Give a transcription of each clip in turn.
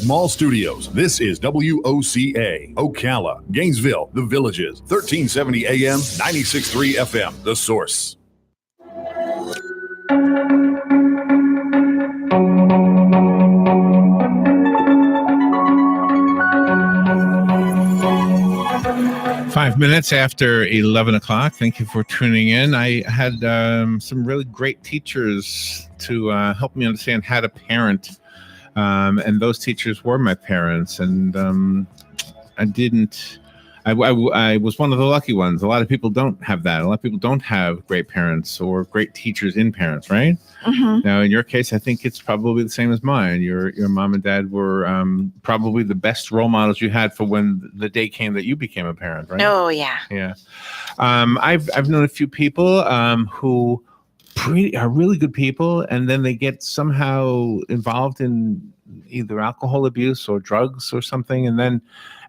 Mall Studios. This is WOCA, Ocala, Gainesville, The Villages, 1370 AM, 96.3 FM, The Source. Five minutes after 11 o'clock. Thank you for tuning in. I had some really great teachers to help me understand how to parent. And those teachers were my parents. And I was one of the lucky ones. A lot of people don't have that. A lot of people don't have great parents or great teachers in parents, right? Mm-hmm. Now, in your case, I think it's probably the same as mine. Your mom and dad were probably the best role models you had for when the day came that you became a parent, right? Oh, yeah. Yeah. I've known a few people who are really good people, and then they get somehow involved in either alcohol abuse or drugs or something, and then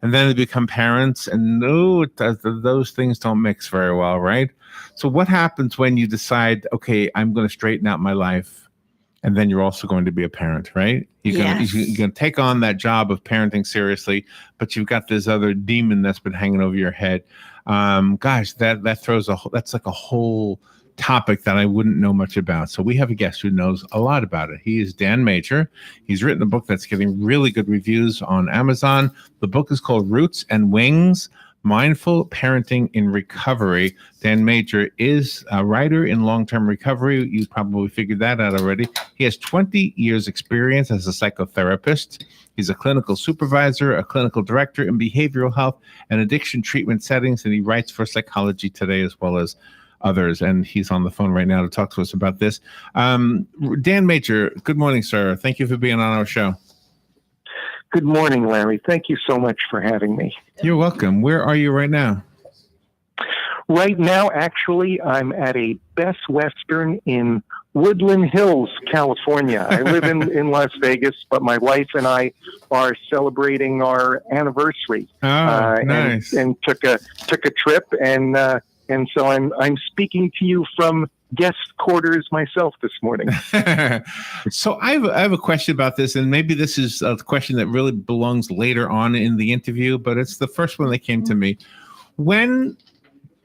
they become parents, and those things don't mix very well, right? So what happens when you decide, okay, I'm going to straighten out my life, and then you're also going to be a parent, right? You're going to take on that job of parenting seriously, but you've got this other demon that's been hanging over your head. Gosh, that's like a whole topic that I wouldn't know much about. So we have a guest who knows a lot about it. He is Dan Major. He's written a book that's getting really good reviews on Amazon. The book is called Roots and Wings: Mindful Parenting in Recovery. Dan Major is a writer in long-term recovery. You probably figured that out already. He has 20 years experience as a psychotherapist. He's a clinical supervisor, a clinical director in behavioral health and addiction treatment settings, and he writes for Psychology Today as well as others, and he's on the phone right now to talk to us about this. Dan Major, good morning, sir. Thank you for being on our show. Good morning, Larry. Thank you so much for having me. You're welcome. Where are you right now? Right now, actually, I'm at a Best Western in Woodland Hills, California. I live in Las Vegas, but my wife and I are celebrating our anniversary. Oh, nice. And took a trip, and so I'm speaking to you from guest quarters myself this morning. So I have a question about this, and maybe this is a question that really belongs later on in the interview, but it's the first one that came to me. When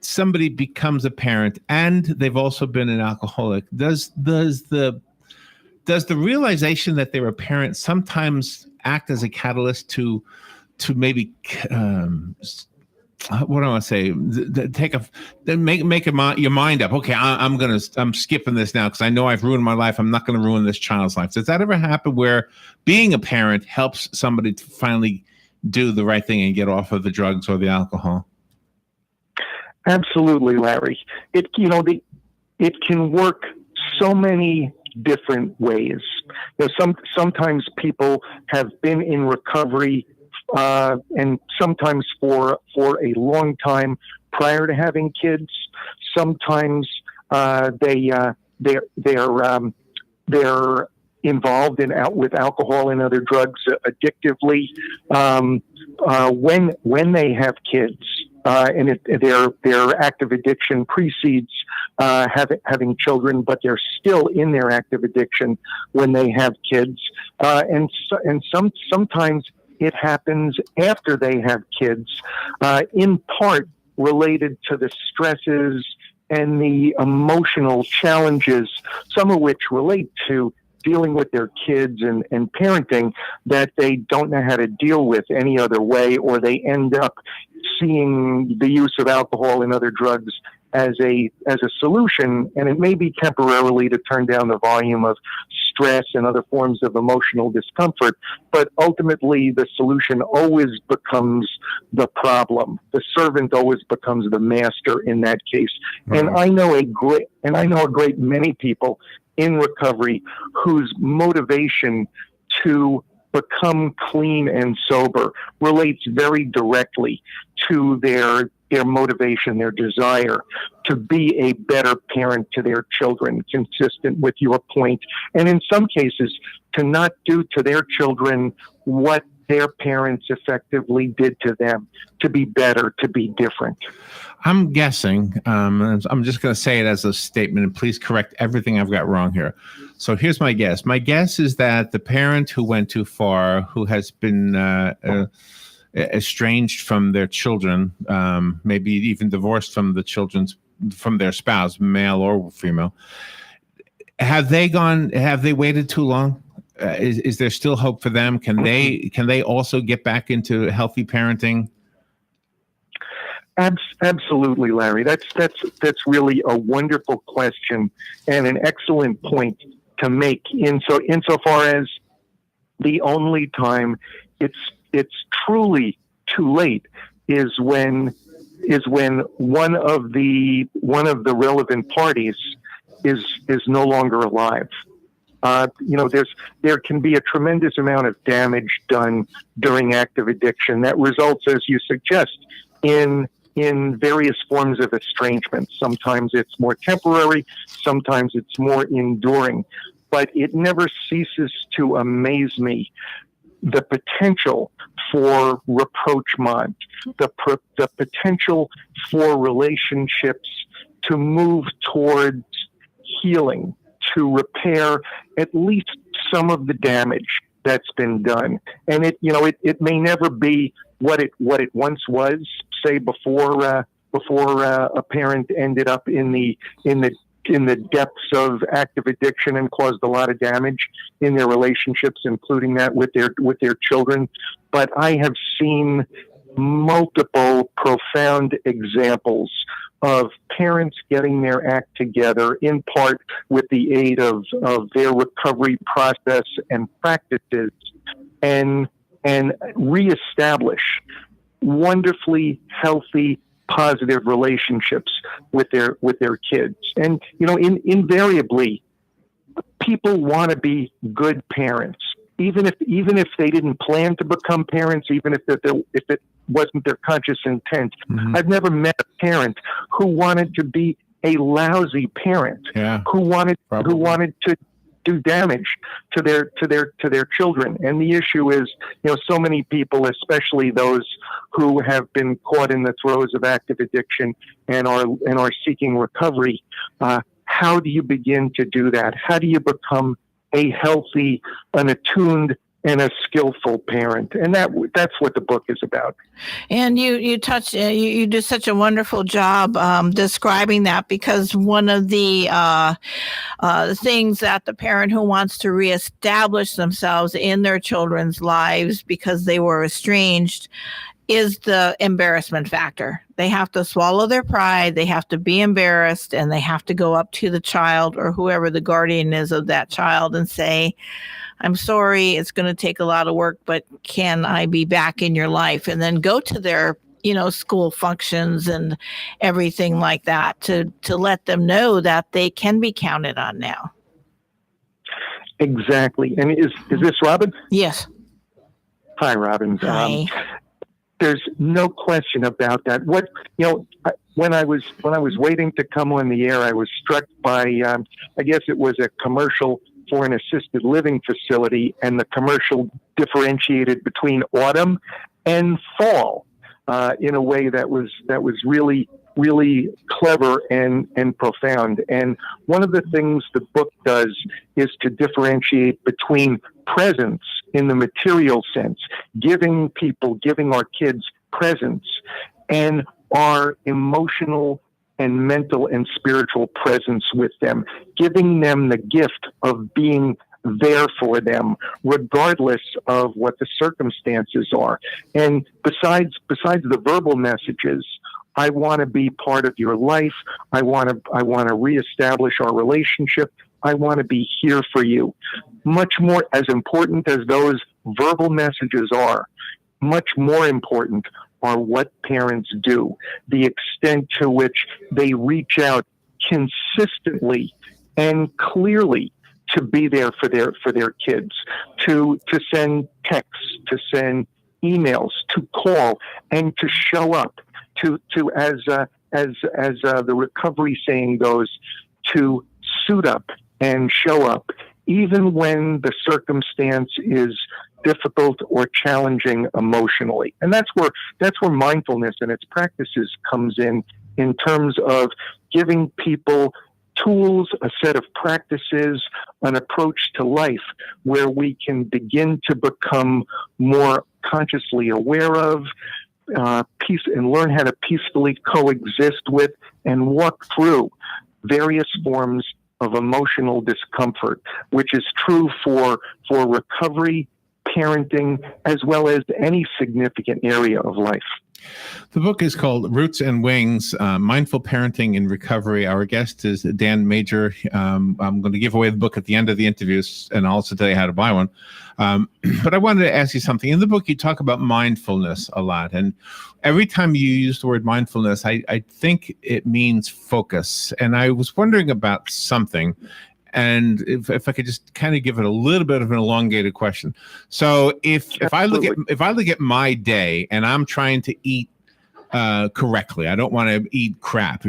somebody becomes a parent and they've also been an alcoholic, does the realization that they're a parent sometimes act as a catalyst to maybe what do I want to say? Make your mind up. Okay, I'm skipping this now because I know I've ruined my life. I'm not going to ruin this child's life. Does that ever happen where being a parent helps somebody to finally do the right thing and get off of the drugs or the alcohol? Absolutely, Larry. It can work so many different ways. Sometimes people have been in recovery and sometimes for a long time prior to having kids. Sometimes they're involved with alcohol and other drugs addictively. When they have kids, and their active addiction precedes having children, but they're still in their active addiction when they have kids, and sometimes it happens after they have kids, in part related to the stresses and the emotional challenges, some of which relate to dealing with their kids and parenting that they don't know how to deal with any other way, or they end up seeing the use of alcohol and other drugs as a solution, and it may be temporarily to turn down the volume of stress and other forms of emotional discomfort, but ultimately the solution always becomes the problem. The servant always becomes the master in that case. Right. And I know a great many people in recovery whose motivation to become clean and sober relates very directly to their motivation, their desire to be a better parent to their children, consistent with your point. And in some cases, to not do to their children what their parents effectively did to them to be better, to be different? I'm guessing, I'm just going to say it as a statement, and please correct everything I've got wrong here. So here's my guess. My guess is that the parent who went too far, who has been estranged from their children, maybe even divorced from their spouse, male or female, have they waited too long? Is there still hope for them? Can they also get back into healthy parenting? Absolutely, Larry. That's really a wonderful question and an excellent point to make. Insofar as the only time it's truly too late is when one of the relevant parties is no longer alive. There can be a tremendous amount of damage done during active addiction that results, as you suggest, in various forms of estrangement. Sometimes it's more temporary, sometimes it's more enduring, but it never ceases to amaze me the potential for rapprochement, the potential for relationships to move towards healing, to repair at least some of the damage that's been done. And it may never be what it once was, say before a parent ended up in the depths of active addiction and caused a lot of damage in their relationships, including that with their children. But I have seen multiple profound examples of parents getting their act together, in part with the aid of their recovery process and practices, and reestablish wonderfully healthy, positive relationships with their kids. And invariably, people want to be good parents, even if they didn't plan to become parents, even if it wasn't their conscious intent. Mm-hmm. I've never met a parent who wanted to be a lousy parent, who wanted to do damage to their children. And the issue is, so many people, especially those who have been caught in the throes of active addiction and are seeking recovery. How do you begin to do that? How do you become a healthy, an attuned, and a skillful parent? And that's what the book is about. And you do such a wonderful job describing that, because one of the things that the parent who wants to reestablish themselves in their children's lives because they were estranged is the embarrassment factor. They have to swallow their pride, they have to be embarrassed, and they have to go up to the child or whoever the guardian is of that child and say, I'm sorry, it's going to take a lot of work, but can I be back in your life? And then go to their, school functions and everything like that to let them know that they can be counted on now. Exactly. And is this Robin? Yes. Hi, Robin. Hi. There's no question about that. When I was waiting to come on the air, I was struck by, I guess it was a commercial for an assisted living facility, and the commercial differentiated between autumn and fall in a way that was really, really clever and profound. And one of the things the book does is to differentiate between presents in the material sense, giving our kids presents, and our emotional and mental and spiritual presence with them, giving them the gift of being there for them, regardless of what the circumstances are. And besides the verbal messages, I want to be part of your life. I want to reestablish our relationship. I want to be here for you. Much more, as important as those verbal messages are, much more important are what parents do, the extent to which they reach out consistently and clearly to be there for their kids, to send texts, to send emails, to call, and to show up, to as the recovery saying goes, to suit up and show up, even when the circumstance is difficult or challenging emotionally. And that's where mindfulness and its practices comes in terms of giving people tools, a set of practices, an approach to life where we can begin to become more consciously aware of, peace, and learn how to peacefully coexist with and walk through various forms of emotional discomfort, which is true for recovery, parenting, as well as any significant area of life. The book is called Roots and Wings, Mindful Parenting in Recovery. Our guest is Dan Major. I'm going to give away the book at the end of the interviews and also tell you how to buy one. But I wanted to ask you something. In the book, you talk about mindfulness a lot. And every time you use the word mindfulness, I think it means focus. And I was wondering about something. And if I could just kind of give it a little bit of an elongated question. So if I look at my day and I'm trying to eat correctly, I don't want to eat crap,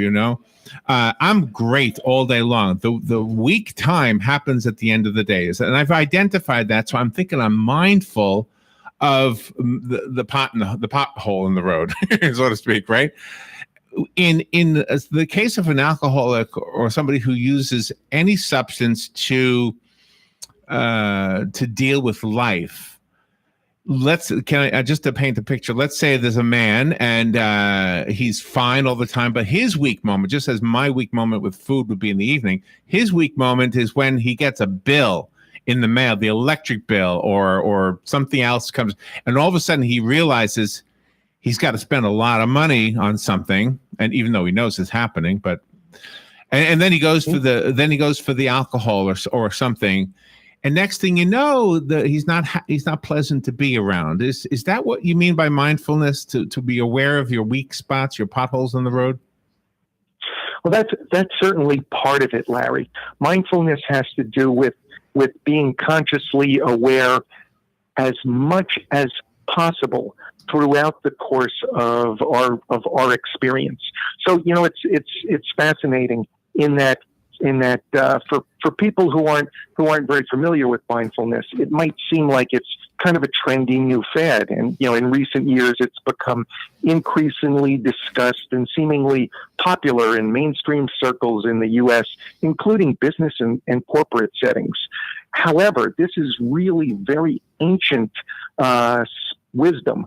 I'm great all day long. The weak time happens at the end of the day, and I've identified that. So I'm thinking I'm mindful of the pothole in the road, so to speak, right? In the case of an alcoholic or somebody who uses any substance to deal with life, just to paint the picture, let's say there's a man and he's fine all the time, but his weak moment, just as my weak moment with food would be in the evening, his weak moment is when he gets a bill in the mail, the electric bill or something else comes, and all of a sudden he realizes he's got to spend a lot of money on something, and even though he knows it's happening, and then he goes for the alcohol or something, and next thing you know, he's not pleasant to be around. Is that what you mean by mindfulness? To be aware of your weak spots, your potholes on the road? Well, that's certainly part of it, Larry. Mindfulness has to do with being consciously aware as much as possible throughout the course of our experience. So it's fascinating in that for people who aren't very familiar with mindfulness, it might seem like it's kind of a trendy new fad, and in recent years it's become increasingly discussed and seemingly popular in mainstream circles in the U.S., including business and corporate settings. However, this is really very ancient wisdom,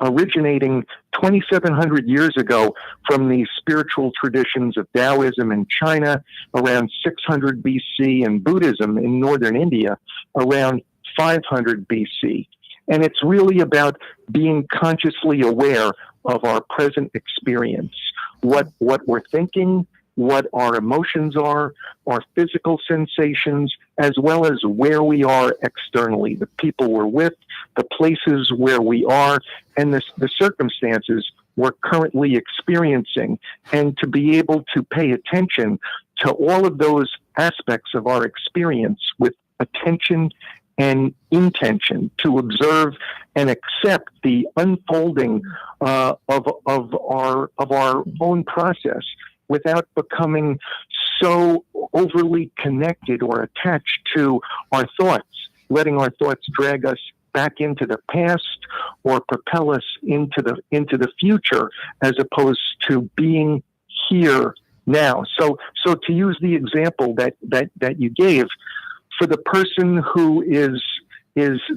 originating 2,700 years ago from the spiritual traditions of Taoism in China around 600 BC and Buddhism in northern India around 500 BC. And it's really about being consciously aware of our present experience, what we're thinking, what our emotions are, our physical sensations, as well as where we are externally, the people we're with, the places where we are, and the circumstances we're currently experiencing, and to be able to pay attention to all of those aspects of our experience with attention and intention, to observe and accept the unfolding of our own process, without becoming so overly connected or attached to our thoughts, letting our thoughts drag us back into the past or propel us into the future, as opposed to being here now. So to use the example that you gave, for the person who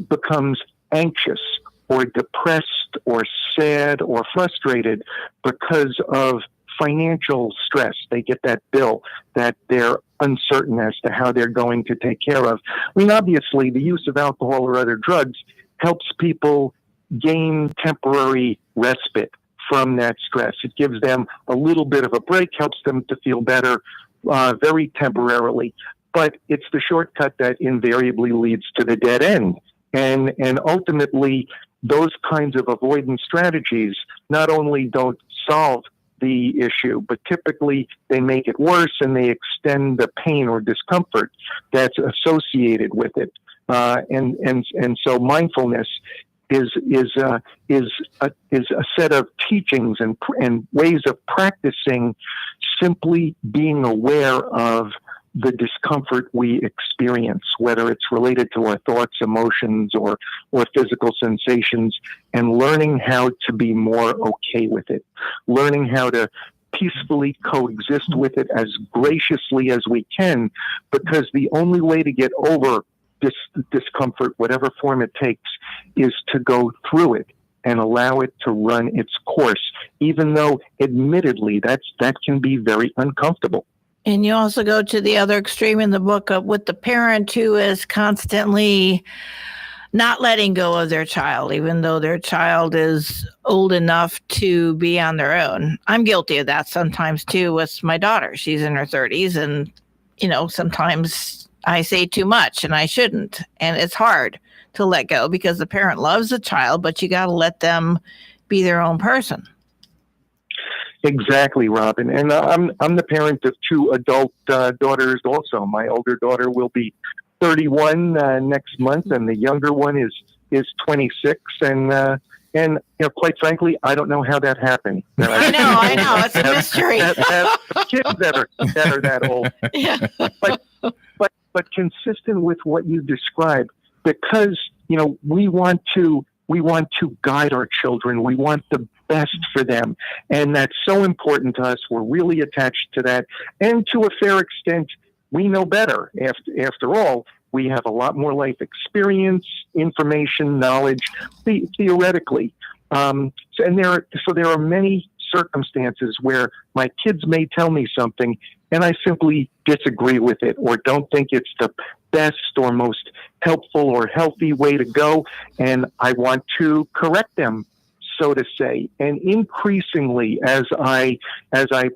becomes anxious or depressed or sad or frustrated because of financial stress, they get that bill that they're uncertain as to how they're going to take care of. I mean, obviously, the use of alcohol or other drugs helps people gain temporary respite from that stress. It gives them a little bit of a break, helps them to feel better very temporarily. But it's the shortcut that invariably leads to the dead end. And ultimately, those kinds of avoidance strategies not only don't solve the issue, but typically they make it worse, and they extend the pain or discomfort that's associated with it. And so mindfulness is a set of teachings and ways of practicing simply being aware of the discomfort we experience, whether it's related to our thoughts, emotions, or physical sensations, and learning how to be more okay with it, learning how to peacefully coexist with it as graciously as we can, because the only way to get over this discomfort, whatever form it takes, is to go through it and allow it to run its course, even though admittedly that can be very uncomfortable. And you also go to the other extreme in the book with the parent who is constantly not letting go of their child, even though their child is old enough to be on their own. I'm guilty of that sometimes too with my daughter. She's in her 30s, and sometimes I say too much and I shouldn't. And it's hard to let go because the parent loves the child, but you got to let them be their own person. Exactly, Robin. And I'm the parent of two adult daughters also. My older daughter will be 31 next month, and the younger one is 26. And quite frankly, I don't know how that happened. I know. It's a mystery. Kids that are that old. Yeah. But consistent with what you described, because we want to guide our children. We want the best for them, and that's so important to us. We're really attached to that, and to a fair extent, we know better. After all, we have a lot more life experience, information, knowledge, theoretically. So there are many circumstances where my kids may tell me something, and I simply disagree with it, or don't think it's the best or most helpful or healthy way to go, and I want to correct them, so to say. And increasingly, as I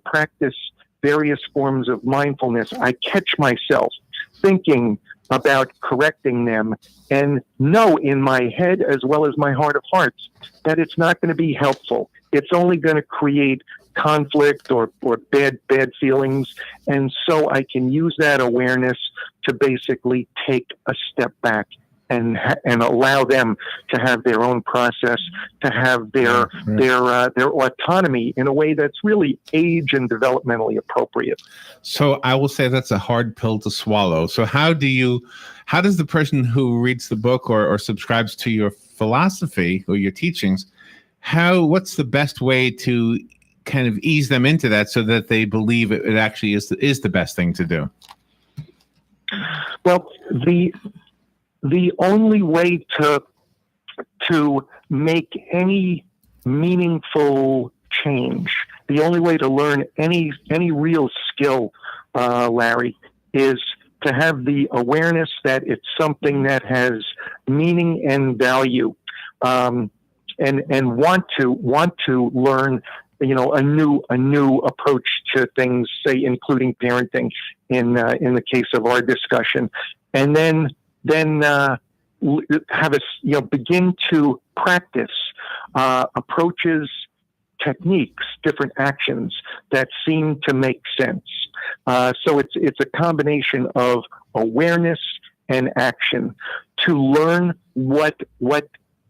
practice various forms of mindfulness, I catch myself thinking about correcting them, and know in my head as well as my heart of hearts that it's not going to be helpful. It's only going to create conflict or bad feelings. And so I can use that awareness to basically take a step back and allow them to have their own process, to have their autonomy in a way that's really age and developmentally appropriate. So I will say that's a hard pill to swallow. So how does the person who reads the book or subscribes to your philosophy or your teachings, what's the best way to kind of ease them into that so that they believe it actually is the best thing to do? Well, the only way to make any meaningful change, the only way to learn any real skill, Larry, is to have the awareness that it's something that has meaning and value, and want to learn, a new approach to things, say, including parenting in the case of our discussion, and then have us, begin to practice approaches, techniques, different actions that seem to make sense. So it's a combination of awareness and action to learn what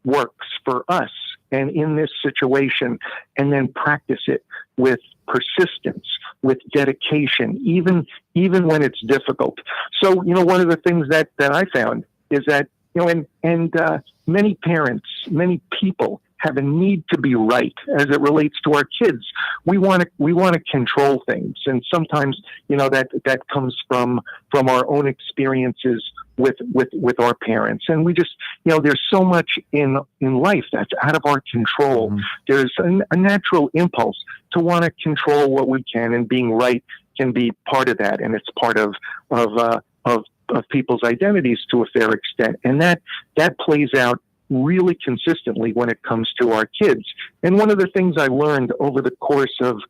works for us and in this situation, and then practice it with persistence, with dedication, even when it's difficult. So, one of the things that I found is that, many parents, many people have a need to be right as it relates to our kids. We want to control things, and sometimes that comes from our own experiences with our parents, and we just there's so much in life that's out of our control. Mm-hmm. There's a natural impulse to want to control what we can, and being right can be part of that, and it's part of people's identities to a fair extent, and that plays out really consistently when it comes to our kids. And one of the things I learned over the course of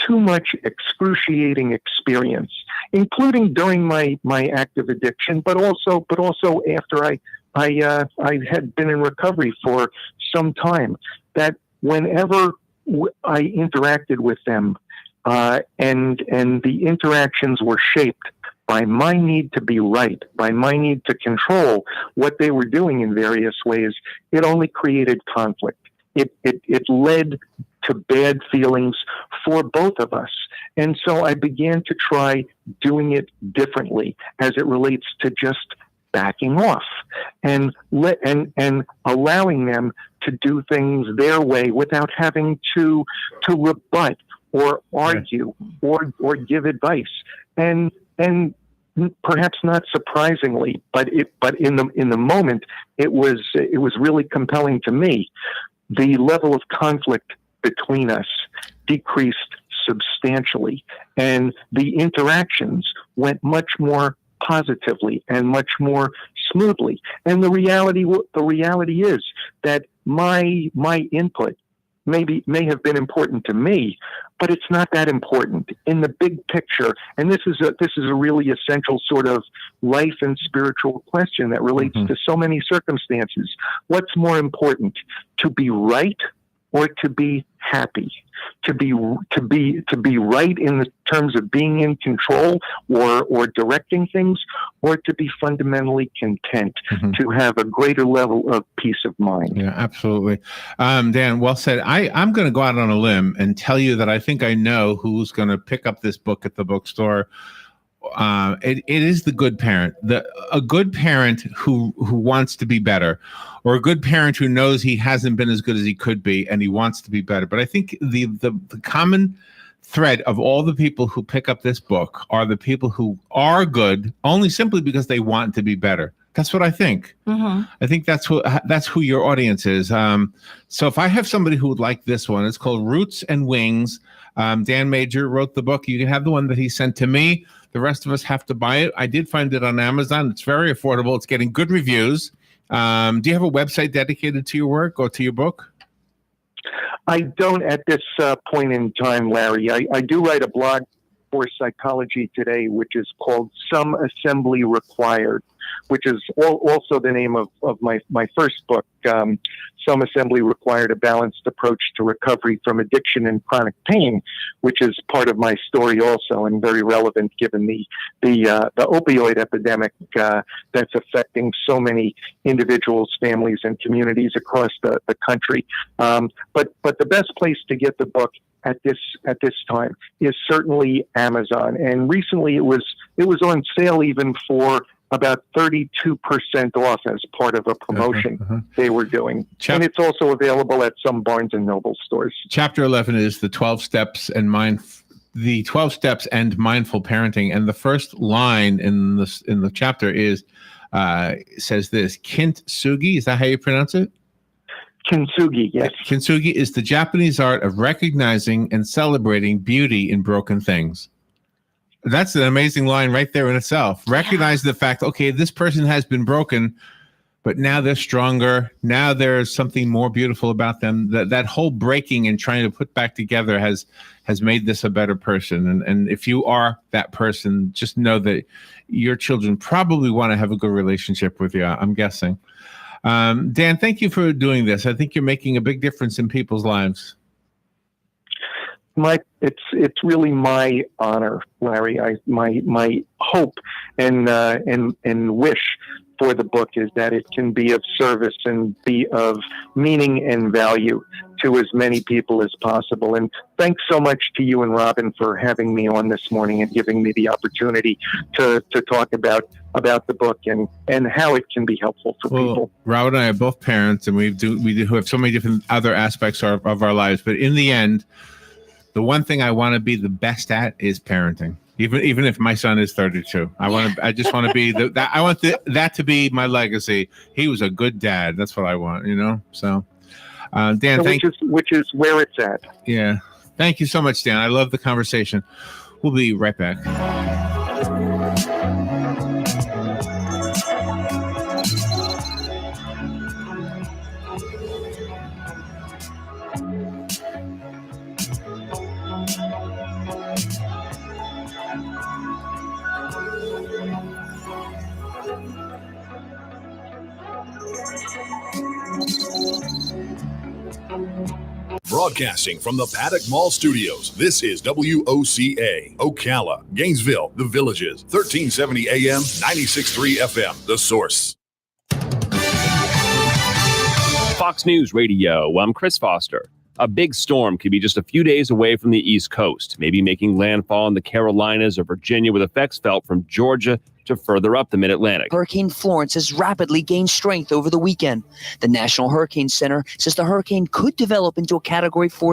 too much excruciating experience, including during my active addiction, but also after I had been in recovery for some time, that whenever I interacted with them, and the interactions were shaped by my need to be right, by my need to control what they were doing in various ways, it only created conflict. It led to bad feelings for both of us. And so I began to try doing it differently as it relates to just backing off and allowing them to do things their way without having to rebut or argue or give advice. And perhaps not surprisingly, but in the moment, it was really compelling to me. The level of conflict between us decreased substantially, and the interactions went much more positively and much more smoothly. And the reality is that my input may have been important to me, but it's not that important in the big picture. And this is a really essential sort of life and spiritual question that relates to so many circumstances. What's more important, to be right or to be happy? To be right in the terms of being in control or directing things, or to be fundamentally content, to have a greater level of peace of mind. Yeah, absolutely. Dan, well said. I'm going to go out on a limb and tell you that I think I know who's going to pick up this book at the bookstore. It is the good parent, a good parent who wants to be better, or a good parent who knows he hasn't been as good as he could be and he wants to be better. But I think the common thread of all the people who pick up this book are the people who are good only simply because they want to be better. That's what I think. I think that's who your audience is. So if I have somebody who would like this one, it's called Roots and Wings. Dan Major wrote the book. You can have the one that he sent to me. The rest of us have to buy it. I did find it on Amazon. It's very affordable. It's getting good reviews. Do you have a website dedicated to your work or to your book? I don't at this point in time, Larry. I do write a blog for Psychology Today, which is called Some Assembly Required, which is also the name of my first book, Some Assembly Required, A Balanced Approach to Recovery from Addiction and Chronic Pain, which is part of my story also and very relevant given the opioid epidemic that's affecting so many individuals, families, and communities across the country. But the best place to get the book at this time is certainly Amazon. And recently it was on sale even for about 32% off as part of a promotion they were doing. And it's also available at some Barnes and Noble stores. Chapter 11 is the 12 steps and the 12 steps and mindful parenting. And the first line in the chapter says this: Kintsugi. Is that how you pronounce it? Kintsugi, yes. Kintsugi is the Japanese art of recognizing and celebrating beauty in broken things. That's an amazing line right there in itself. Recognize the fact, okay, this person has been broken, but now they're stronger. Now there's something more beautiful about them. That whole breaking and trying to put back together has made this a better person. And if you are that person, just know that your children probably want to have a good relationship with you, I'm guessing. Dan, thank you for doing this. I think you're making a big difference in people's lives. It's really my honor, Larry. My hope and wish for the book is that it can be of service and be of meaning and value to as many people as possible. And thanks so much to you and Robin for having me on this morning and giving me the opportunity to talk about the book and how it can be helpful for people. Robin and I are both parents, and we do have so many different other aspects of our lives. But in the end, the one thing I want to be the best at is parenting. Even if my son is 32, I just want to be that to be my legacy. He was a good dad. That's what I want, So, Dan, which is where it's at. Yeah, thank you so much, Dan. I love the conversation. We'll be right back. Broadcasting from the Paddock Mall Studios, this is WOCA, Ocala, Gainesville, The Villages, 1370 AM, 96.3 FM, The Source. Fox News Radio, I'm Chris Foster. A big storm could be just a few days away from the East Coast, maybe making landfall in the Carolinas or Virginia, with effects felt from Georgia to further up the mid-Atlantic. Hurricane Florence has rapidly gained strength over the weekend. The National Hurricane Center says the hurricane could develop into a Category 4